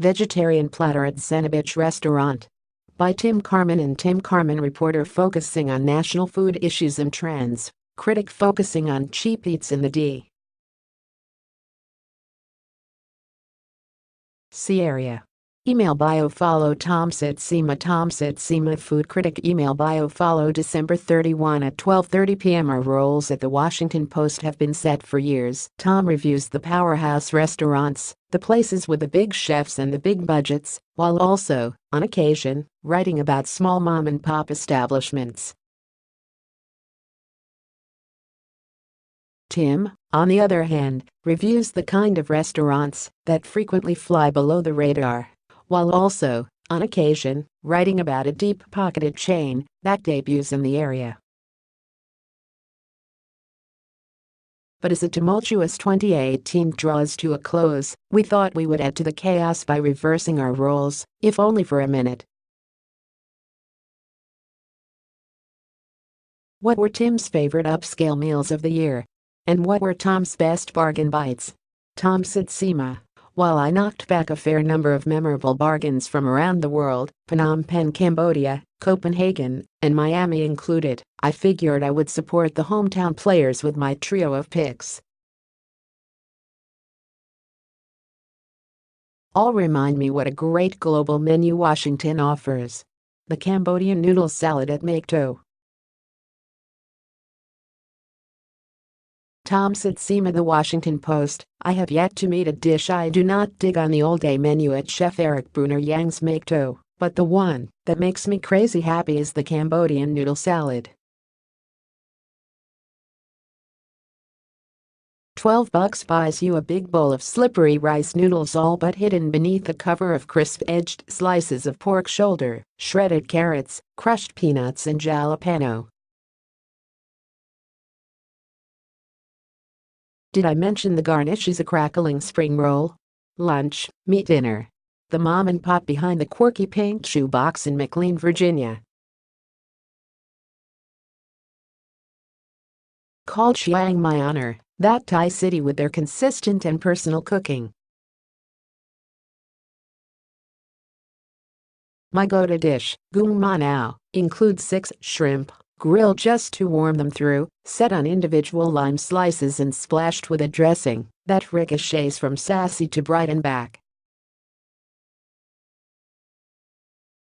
Vegetarian platter at Zenebech restaurant. By Tim Carman and Tim Carman, reporter focusing on national food issues and trends, critic focusing on cheap eats in the D.C. area. Email bio follow Tom Sietsema food critic. Email bio follow December 31 at 12:30 p.m. Our roles at the Washington Post have been set for years. Tom reviews the powerhouse restaurants, the places with the big chefs and the big budgets, while also, on occasion, writing about small mom-and-pop establishments. Tim, on the other hand, reviews the kind of restaurants that frequently fly below the radar, while also, on occasion, writing about a deep-pocketed chain that debuts in the area. But as a tumultuous 2018 draws to a close, we thought we would add to the chaos by reversing our roles, if only for a minute. What were Tim's favorite upscale meals of the year? And what were Tom's best bargain bites? Tom Sietsema. While I knocked back a fair number of memorable bargains from around the world, Phnom Penh, Cambodia, Copenhagen, and Miami included, I figured I would support the hometown players with my trio of picks. All remind me what a great global menu Washington offers. The Cambodian noodle salad at Maketto. Tom Sietsema, The Washington Post. I have yet to meet a dish I do not dig on the all-day menu at Chef Eric Bruner Yang's Maketto, but the one that makes me crazy happy is the Cambodian noodle salad. $12 buys you a big bowl of slippery rice noodles all but hidden beneath a cover of crisp-edged slices of pork shoulder, shredded carrots, crushed peanuts and jalapeno. Did I mention the garnish is a crackling spring roll? Lunch, meat dinner. The mom and pop behind the quirky pink shoebox in McLean, Virginia. Called Chiang Mai honor that Thai city with their consistent and personal cooking. My go-to dish, gung ma nao, includes 6 shrimp, grilled just to warm them through, set on individual lime slices and splashed with a dressing that ricochets from sassy to bright and back.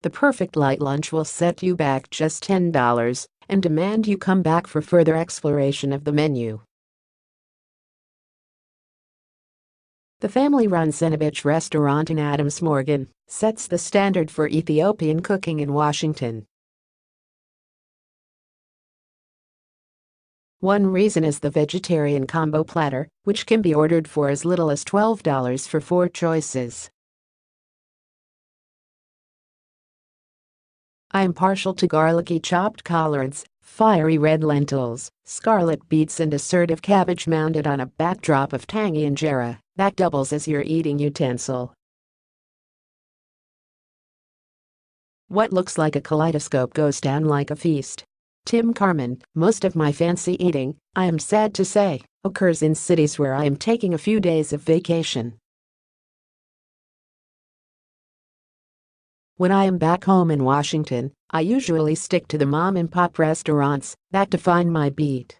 The perfect light lunch will set you back just $10 and demand you come back for further exploration of the menu. The family-run Zenebech restaurant in Adams Morgan sets the standard for Ethiopian cooking in Washington. One reason is the vegetarian combo platter, which can be ordered for as little as $12 for 4 choices. I am partial to garlicky chopped collards, fiery red lentils, scarlet beets and assertive cabbage mounted on a backdrop of tangy injera that doubles as your eating utensil. What looks like a kaleidoscope goes down like a feast. Tim Carman. Most of my fancy eating, I am sad to say, occurs in cities where I am taking a few days of vacation. When I am back home in Washington, I usually stick to the mom-and-pop restaurants that define my beat.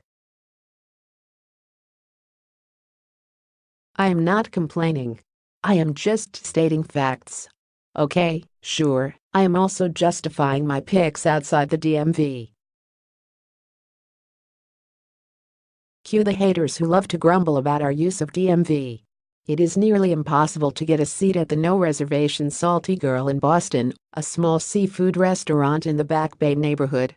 I am not complaining. I am just stating facts. Okay, sure, I am also justifying my picks outside the DMV. Cue the haters who love to grumble about our use of DMV. It is nearly impossible to get a seat at the no-reservation Salty Girl in Boston, a small seafood restaurant in the Back Bay neighborhood.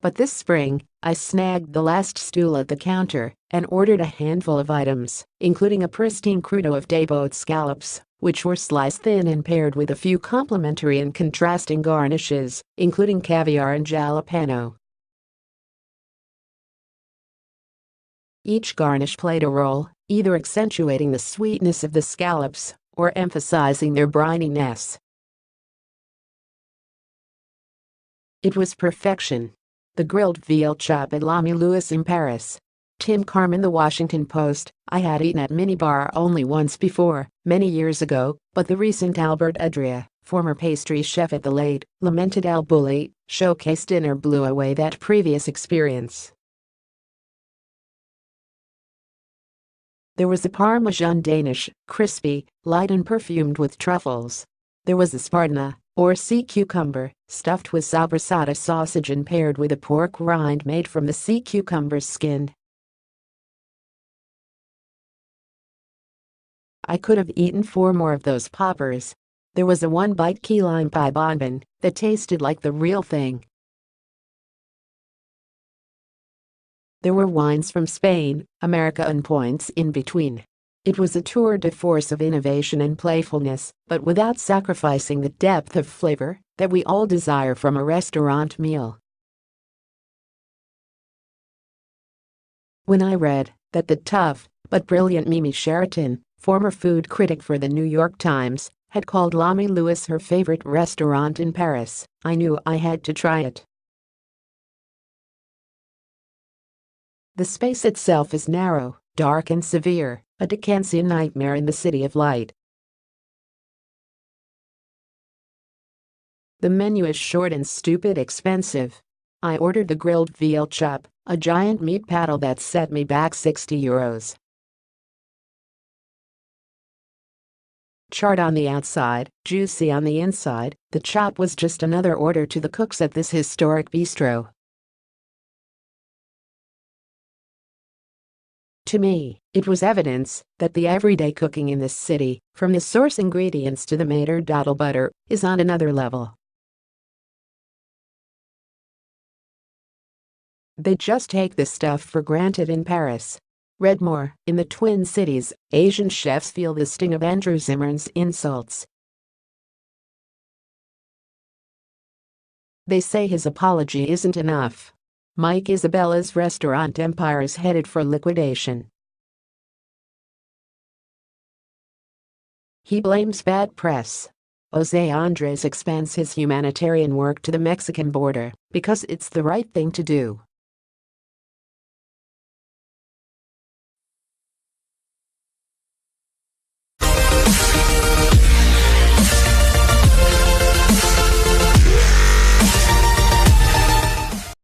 But this spring, I snagged the last stool at the counter and ordered a handful of items, including a pristine crudo of day-boat scallops, which were sliced thin and paired with a few complimentary and contrasting garnishes, including caviar and jalapeno. Each garnish played a role, either accentuating the sweetness of the scallops or emphasizing their brininess. It was perfection. The grilled veal chop at l'Ami Louis in Paris. Tim Carman, The Washington Post. I had eaten at Minibar only once before, many years ago, but the recent Albert Adria, former pastry chef at the late, lamented El Bulli, showcase dinner blew away that previous experience. There was a Parmesan Danish, crispy, light and perfumed with truffles. There was a Spartana, or sea cucumber, stuffed with sopressata sausage and paired with a pork rind made from the sea cucumber's skin. I could have eaten 4 more of those poppers. There was a one-bite key lime pie bonbon that tasted like the real thing. There were wines from Spain, America and points in between. It was a tour de force of innovation and playfulness, but without sacrificing the depth of flavor that we all desire from a restaurant meal. When I read that the tough but brilliant Mimi Sheraton, former food critic for the New York Times, had called L'Ami Louis her favorite restaurant in Paris, I knew I had to try it. The space itself is narrow, dark and severe, a Dickensian nightmare in the city of light. The menu is short and stupid expensive. I ordered the grilled veal chop, a giant meat paddle that set me back €60. Charred on the outside, juicy on the inside, the chop was just another order to the cooks at this historic bistro. To me, it was evidence that the everyday cooking in this city, from the source ingredients to the maitre d'hotel butter, is on another level. They just take this stuff for granted in Paris. Read more. In the Twin Cities, Asian chefs feel the sting of Andrew Zimmern's insults. They say his apology isn't enough. Mike Isabella's restaurant empire is headed for liquidation. He blames bad press. Jose Andres expands his humanitarian work to the Mexican border because it's the right thing to do.